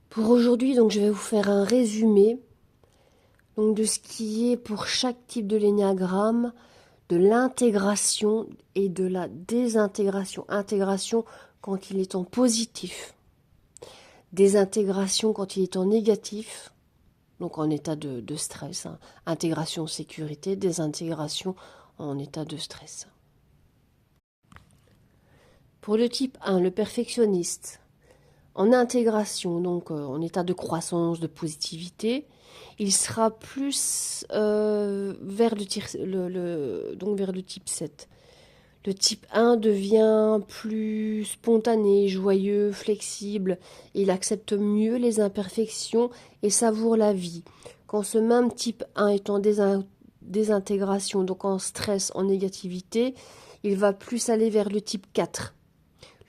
Pour aujourd'hui, donc, je vais vous faire un résumé donc, de ce qui est pour chaque type de l'énéagramme, de l'intégration et de la désintégration. Intégration quand il est en positif, désintégration quand il est en négatif, donc en état de stress. Intégration sécurité, désintégration en état de stress. Pour le type 1, le perfectionniste, en intégration, donc en état de croissance, de positivité, il sera plus vers donc vers le type 7. Le type 1 devient plus spontané, joyeux, flexible. Il accepte mieux les imperfections et savoure la vie. Quand ce même type 1 est en désintégration, donc en stress, en négativité, il va plus aller vers le type 4.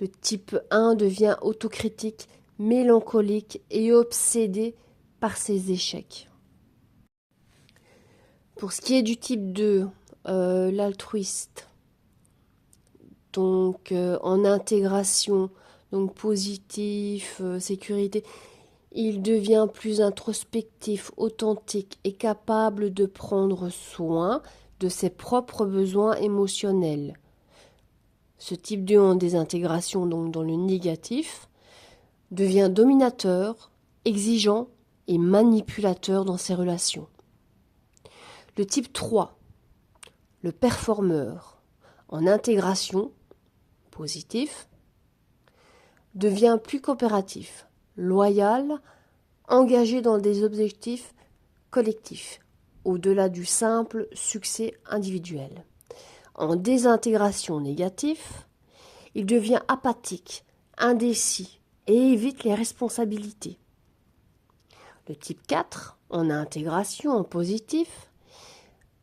Le type 1 devient autocritique, mélancolique et obsédé par ses échecs. Pour ce qui est du type 2, l'altruiste, donc en intégration, donc positif, sécurité, il devient plus introspectif, authentique et capable de prendre soin de ses propres besoins émotionnels. Ce type 2 en désintégration, donc dans le négatif, devient dominateur, exigeant et manipulateur dans ses relations. Le type 3, le performeur, en intégration, positif, devient plus coopératif, loyal, engagé dans des objectifs collectifs, au-delà du simple succès individuel. En désintégration négatif, il devient apathique, indécis et évite les responsabilités. Le type 4, en intégration, en positif,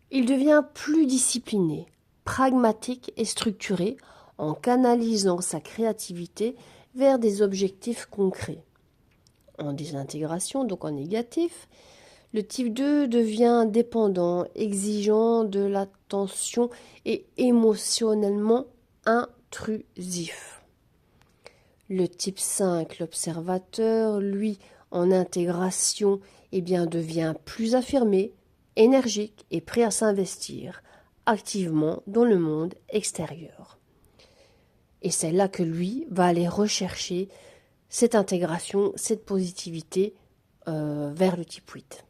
il devient plus discipliné, pragmatique et structuré en canalisant sa créativité vers des objectifs concrets. En désintégration, donc en négatif, le type 2 devient dépendant, exigeant de l'attention et émotionnellement intrusif. Le type 5, l'observateur, lui, en intégration, devient plus affirmé, énergique et prêt à s'investir activement dans le monde extérieur. Et c'est là que lui va aller rechercher cette intégration, cette positivité vers le type 8.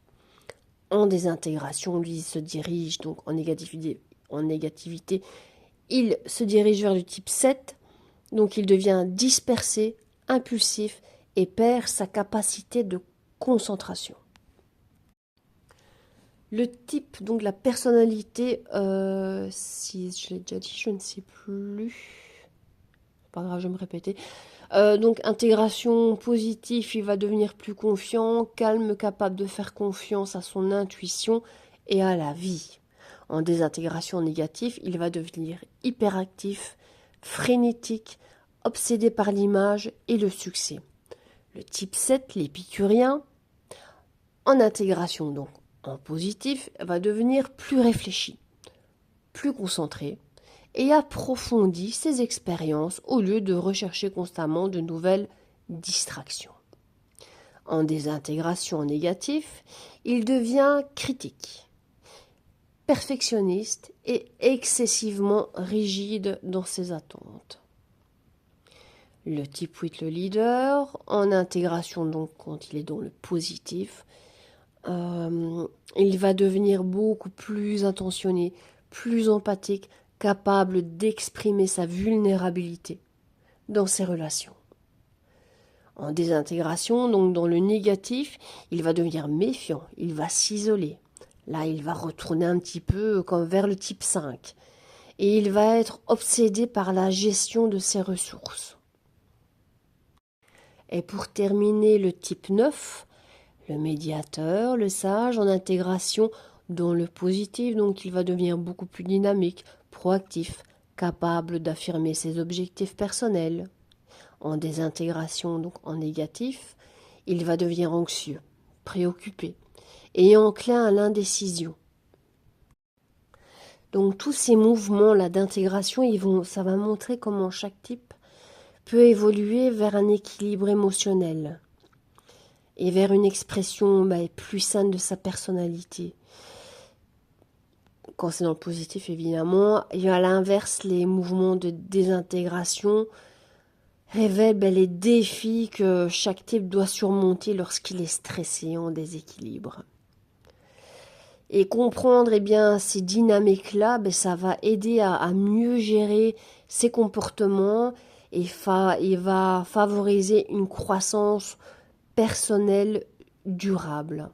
En désintégration, lui se dirige donc en négativité, il se dirige vers le type 7, donc il devient dispersé, impulsif et perd sa capacité de concentration. Le type, donc la personnalité, si je l'ai déjà dit, je ne sais plus. Pas grave, je vais me répéter. Donc intégration positive, il va devenir plus confiant, calme, capable de faire confiance à son intuition et à la vie. En désintégration négative, il va devenir hyperactif, frénétique, obsédé par l'image et le succès. Le type 7, l'épicurien, en intégration donc en positif, va devenir plus réfléchi, plus concentré, et approfondit ses expériences au lieu de rechercher constamment de nouvelles distractions. En désintégration négatif, il devient critique, perfectionniste et excessivement rigide dans ses attentes. Le type 8, le leader, en intégration donc quand il est dans le positif, il va devenir beaucoup plus intentionné, plus empathique, capable d'exprimer sa vulnérabilité dans ses relations. En désintégration, donc dans le négatif, il va devenir méfiant, il va s'isoler. Là, il va retourner un petit peu comme vers le type 5. Et il va être obsédé par la gestion de ses ressources. Et pour terminer, le type 9, le médiateur, le sage, en intégration dans le positif, donc il va devenir beaucoup plus dynamique, proactif, capable d'affirmer ses objectifs personnels. En désintégration, donc en négatif, il va devenir anxieux, préoccupé et enclin à l'indécision. Donc tous ces mouvements-là d'intégration, ça va montrer comment chaque type peut évoluer vers un équilibre émotionnel. et vers une expression plus saine de sa personnalité. Quand c'est dans le positif, évidemment. Et à l'inverse, les mouvements de désintégration révèlent les défis que chaque type doit surmonter lorsqu'il est stressé, en déséquilibre. Et comprendre ces dynamiques-là, ça va aider à mieux gérer ses comportements et va favoriser une croissance personnelle durable.